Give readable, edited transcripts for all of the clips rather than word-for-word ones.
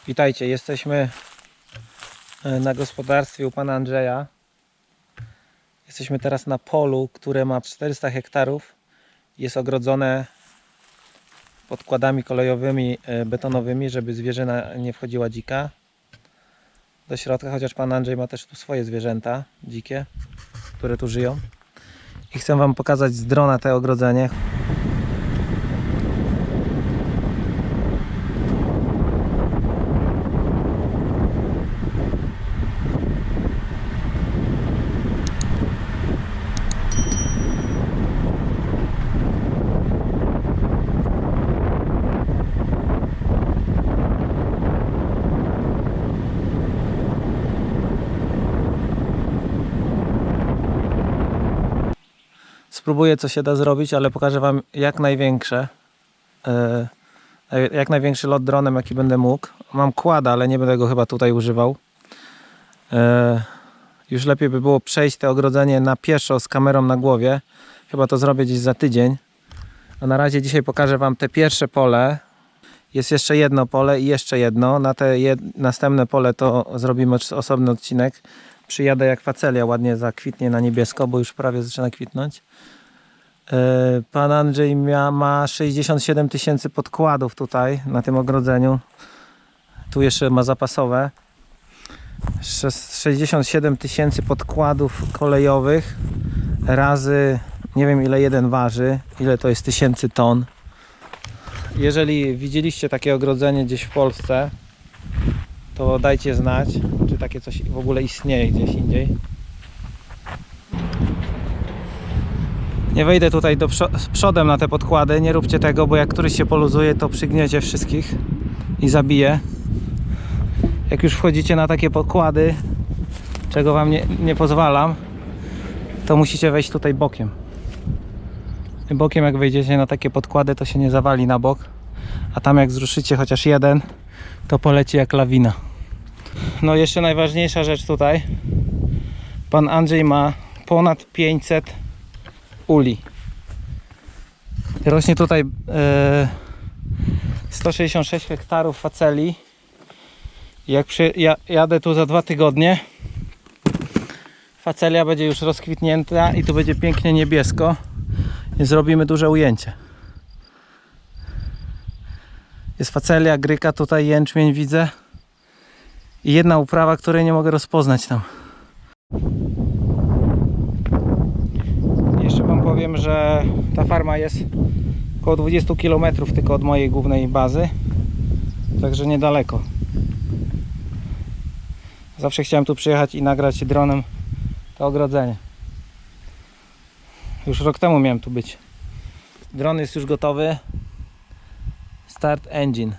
Witajcie, jesteśmy na gospodarstwie u pana Andrzeja. Jesteśmy teraz na polu, które ma 400 hektarów. Jest ogrodzone podkładami kolejowymi, betonowymi, żeby zwierzyna nie wchodziła dzika do środka, chociaż pan Andrzej ma też tu swoje zwierzęta dzikie, które tu żyją. I chcę wam pokazać z drona te ogrodzenie. Spróbuję, co się da zrobić, ale pokażę wam jak największy lot dronem, jaki będę mógł. Mam quada, ale nie będę go chyba tutaj używał. Już lepiej by było przejść to ogrodzenie na pieszo z kamerą na głowie. Chyba to zrobię gdzieś za tydzień. A na razie dzisiaj pokażę wam te pierwsze pole. Jest jeszcze jedno pole i jeszcze jedno. Na te następne pole to zrobimy osobny odcinek. Przyjadę jak facelia ładnie zakwitnie na niebiesko, bo już prawie zaczyna kwitnąć. Pan Andrzej ma 67 tysięcy podkładów tutaj na tym ogrodzeniu. Tu jeszcze ma zapasowe. 67 tysięcy podkładów kolejowych razy, nie wiem ile jeden waży, ile to jest tysięcy ton. Jeżeli widzieliście takie ogrodzenie gdzieś w Polsce, to dajcie znać, czy takie coś w ogóle istnieje gdzieś indziej. Nie wejdę tutaj z przodem na te podkłady, nie róbcie tego, bo jak któryś się poluzuje, to przygniecie wszystkich i zabije. Jak już wchodzicie na takie podkłady, czego wam nie pozwalam, to musicie wejść tutaj bokiem. Bokiem jak wejdziecie na takie podkłady, to się nie zawali na bok, a tam jak zruszycie chociaż jeden, to poleci jak lawina. No jeszcze najważniejsza rzecz tutaj. Pan Andrzej ma ponad 500 uli. Rośnie tutaj 166 hektarów faceli. Jak jadę tu za 2 tygodnie, facelia będzie już rozkwitnięta i tu będzie pięknie niebiesko. I zrobimy duże ujęcie. Jest facelia, gryka, tutaj jęczmień widzę. I jedna uprawa, której nie mogę rozpoznać tam. Jeszcze wam powiem, że ta farma jest około 20 km tylko od mojej głównej bazy. Także niedaleko. Zawsze chciałem tu przyjechać i nagrać dronem to ogrodzenie. Już rok temu miałem tu być. Dron jest już gotowy. Start engine.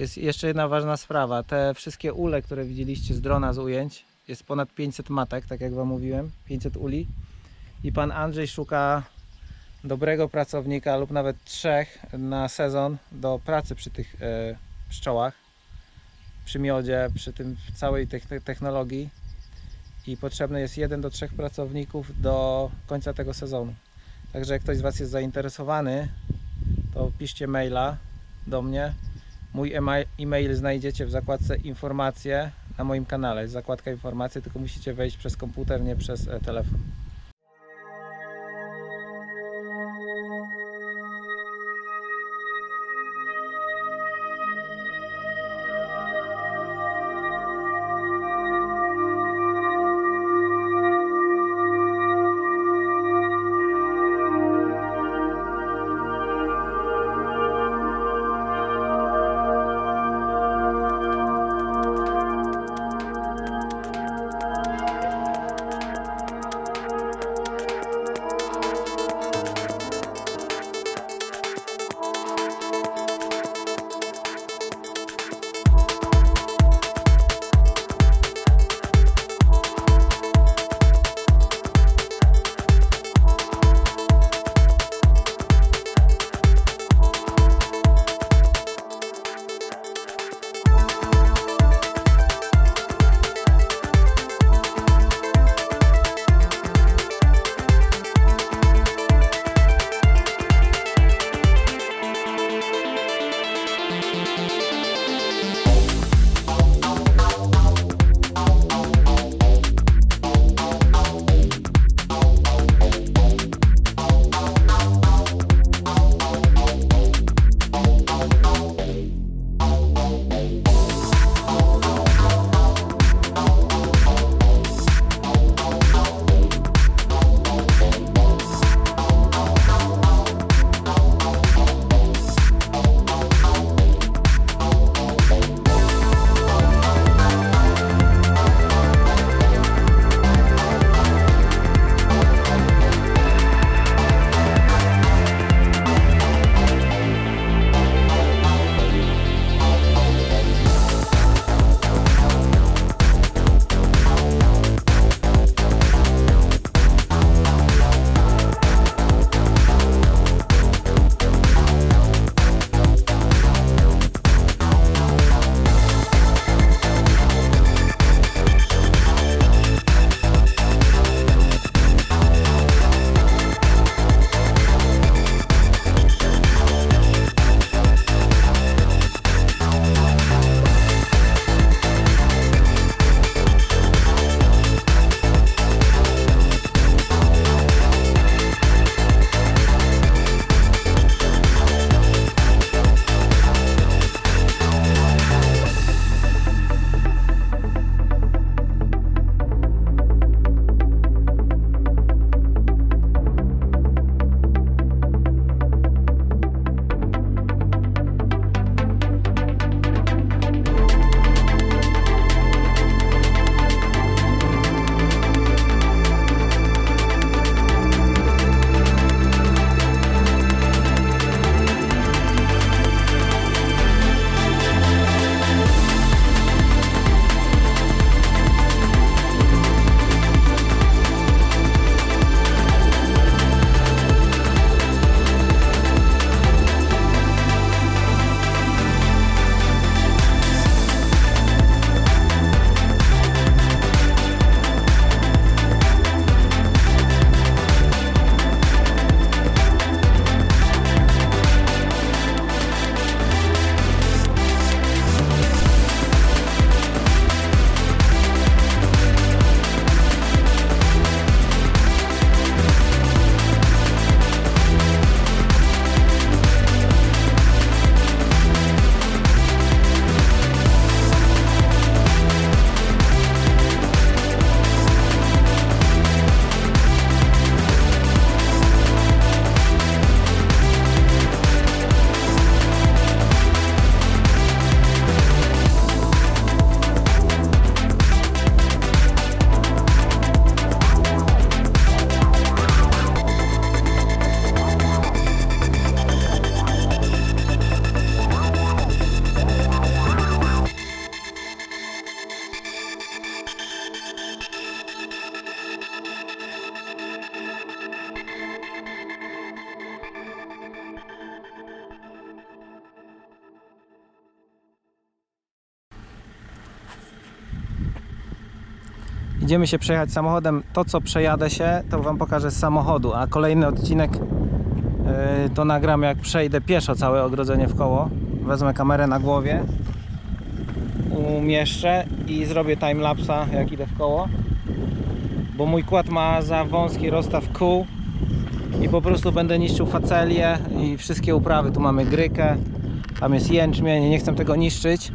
Jest jeszcze jedna ważna sprawa. Te wszystkie ule, które widzieliście z drona z ujęć, jest ponad 500 matek, tak jak wam mówiłem, 500 uli. I pan Andrzej szuka dobrego pracownika lub nawet 3 na sezon do pracy przy tych pszczołach, przy miodzie, przy tym całej technologii. I potrzebny jest 1 do 3 pracowników do końca tego sezonu. Także jak ktoś z was jest zainteresowany, to piszcie maila do mnie. Mój e-mail znajdziecie w zakładce informacje na moim kanale. Jest zakładka informacje, tylko musicie wejść przez komputer, nie przez telefon. Idziemy się przejechać samochodem. To co przejadę się, to wam pokażę z samochodu, a kolejny odcinek to nagram, jak przejdę pieszo całe ogrodzenie w koło. Wezmę kamerę na głowie, umieszczę i zrobię timelapsa, jak idę w koło, bo mój kład ma za wąski rozstaw kół i po prostu będę niszczył facelię i wszystkie uprawy. Tu mamy grykę, tam jest jęczmień, nie chcę tego niszczyć.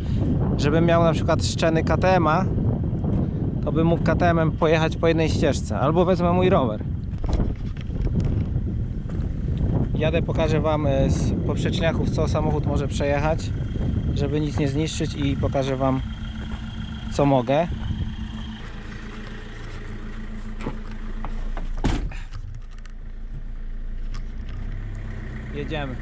Żebym miał na przykład szczeny KTM-a, to bym mógł KTM-em pojechać po jednej ścieżce, albo wezmę mój rower. Jadę, pokażę wam z poprzeczniaków, co samochód może przejechać, żeby nic nie zniszczyć, i pokażę wam, co mogę. Jedziemy.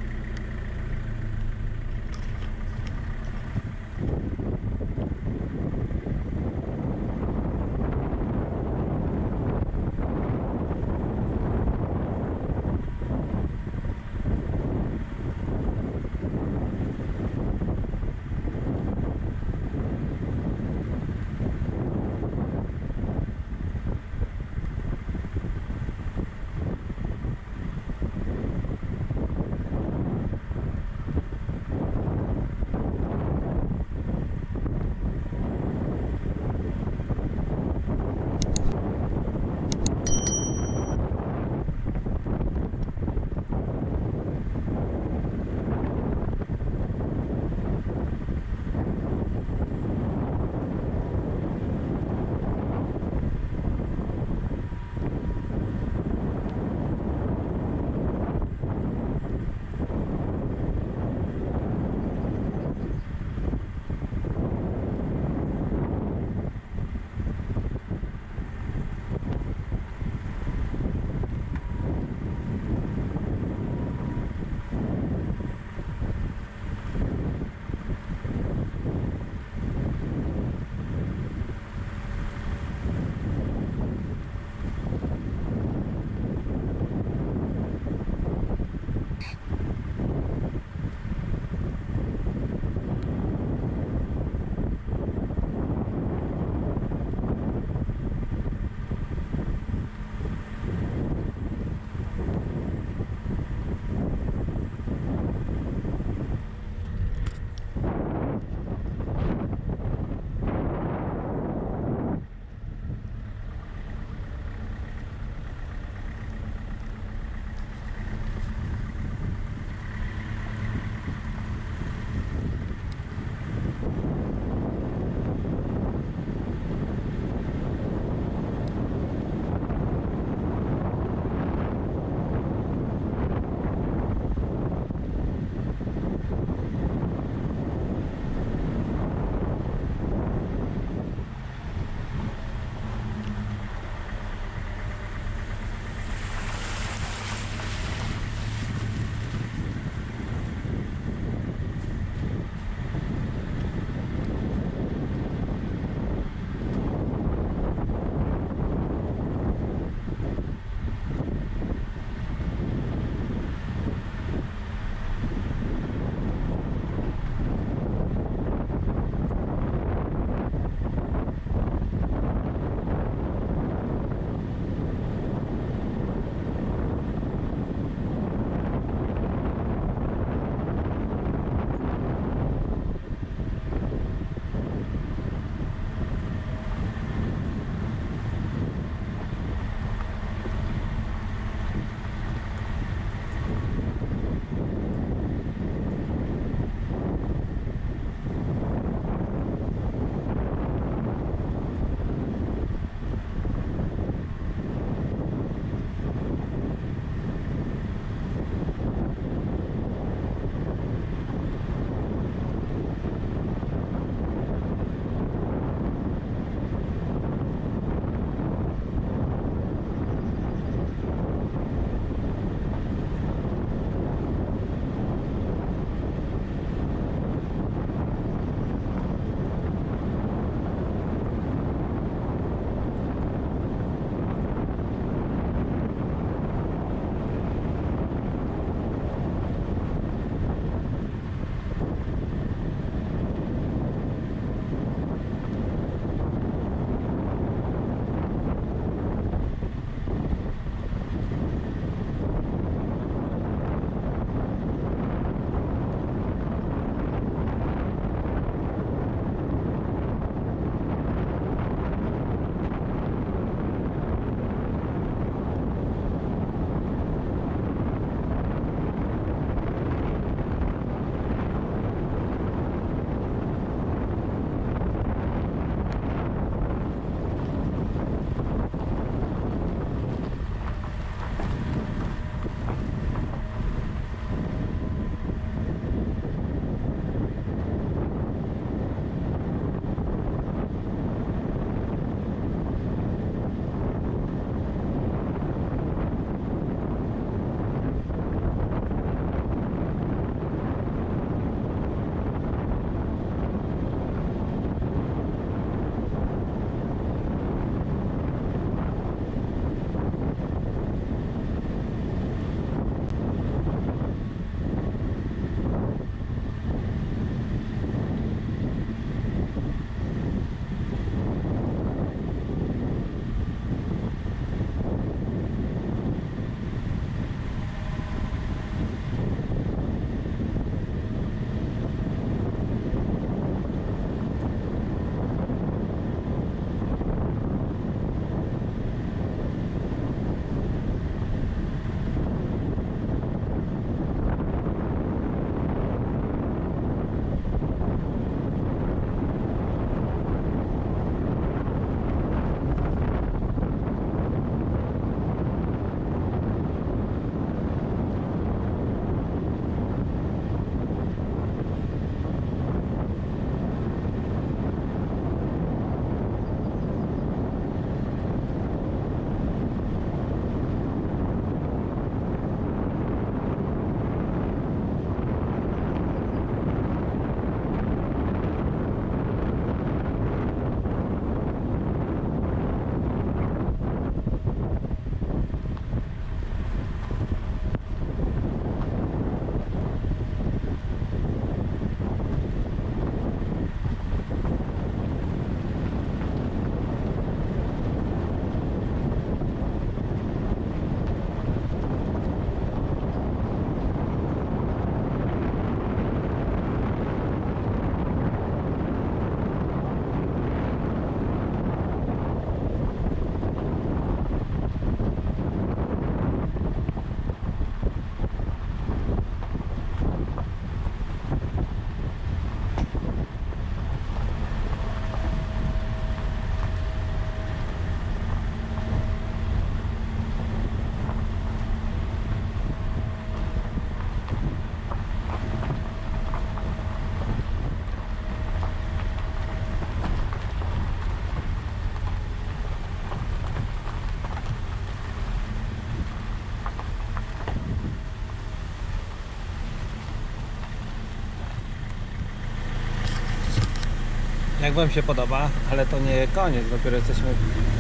Jak wam się podoba, ale to nie koniec, dopiero jesteśmy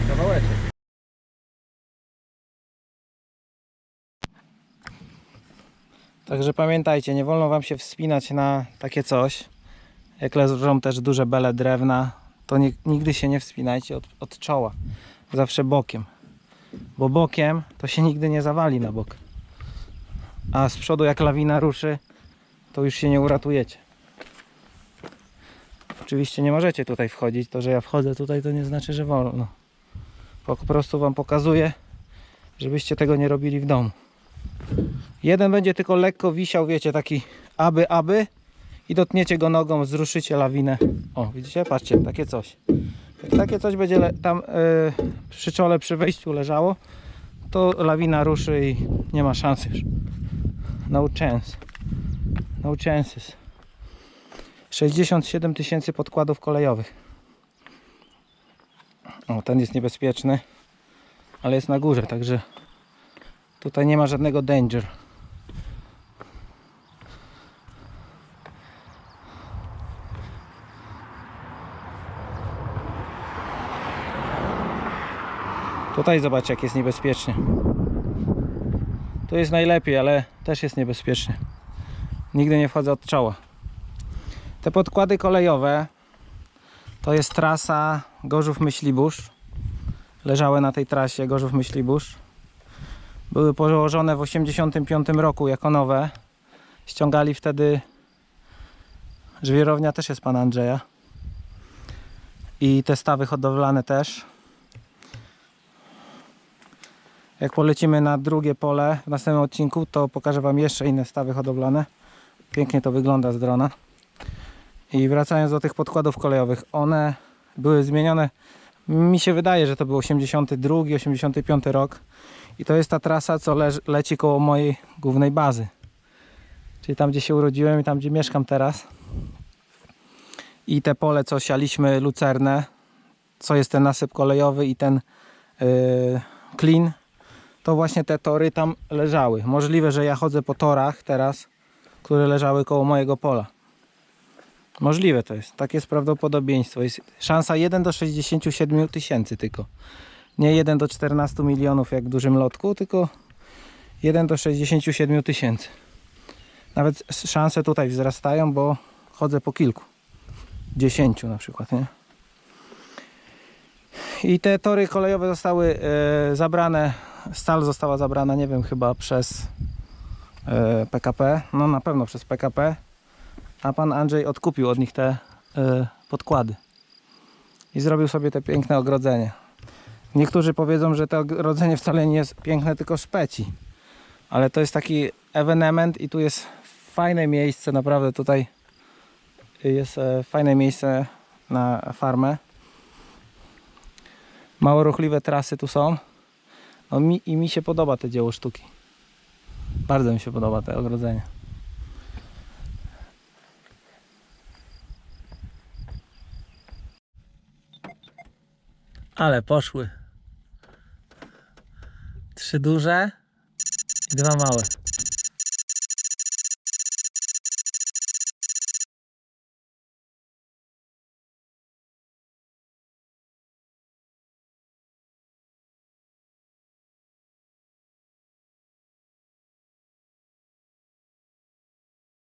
kawałeczek. Także pamiętajcie, nie wolno wam się wspinać na takie coś. Jak leżą też duże bele drewna, to nigdy się nie wspinajcie od czoła. Zawsze bokiem. Bo bokiem to się nigdy nie zawali na bok. A z przodu jak lawina ruszy, to już się nie uratujecie. Oczywiście nie możecie tutaj wchodzić. To, że ja wchodzę tutaj, to nie znaczy, że wolno. Po prostu wam pokazuję, żebyście tego nie robili w domu. Jeden będzie tylko lekko wisiał, wiecie, taki aby i dotkniecie go nogą, zruszycie lawinę. O, widzicie? Patrzcie, takie coś. Jak takie coś będzie tam przy czole, przy wejściu leżało, to lawina ruszy i nie ma szans już. No chance. No chances. 67 000 podkładów kolejowych. O, ten jest niebezpieczny, ale jest na górze, także tutaj nie ma żadnego danger. Tutaj zobaczcie, jak jest niebezpiecznie. Tu jest najlepiej, ale też jest niebezpiecznie. Nigdy nie wchodzę od czoła. Te podkłady kolejowe to jest trasa Gorzów-Myślibórz. Leżały na tej trasie Gorzów-Myślibórz. Były położone w 1985 roku jako nowe. Ściągali wtedy, żwirownia też jest pana Andrzeja. I te stawy hodowlane też. Jak polecimy na drugie pole w następnym odcinku, to pokażę wam jeszcze inne stawy hodowlane. Pięknie to wygląda z drona. I wracając do tych podkładów kolejowych, one były zmienione, mi się wydaje, że to był 82, 85 rok. I to jest ta trasa, co leci koło mojej głównej bazy. Czyli tam, gdzie się urodziłem i tam, gdzie mieszkam teraz. I te pole, co sialiśmy lucernę, co jest ten nasyp kolejowy i ten klin, to właśnie te tory tam leżały. Możliwe, że ja chodzę po torach teraz, które leżały koło mojego pola. Możliwe to jest. Takie jest prawdopodobieństwo. Jest szansa 1 do 67 000 tylko. Nie 1 do 14 milionów jak w dużym lotku, tylko 1 do 67 000. Nawet szanse tutaj wzrastają, bo chodzę po kilku. 10 na przykład, nie? I te tory kolejowe zostały zabrane, stal została zabrana, nie wiem, chyba przez PKP, no na pewno przez PKP, a pan Andrzej odkupił od nich te podkłady i zrobił sobie te piękne ogrodzenie. Niektórzy powiedzą, że to ogrodzenie wcale nie jest piękne, tylko szpeci, ale to jest taki ewenement i tu jest fajne miejsce, naprawdę tutaj jest fajne miejsce na farmę. Mało ruchliwe trasy tu są. No mi się podoba to dzieło sztuki. Bardzo mi się podoba to ogrodzenie. Ale poszły. 3 duże i 2 małe.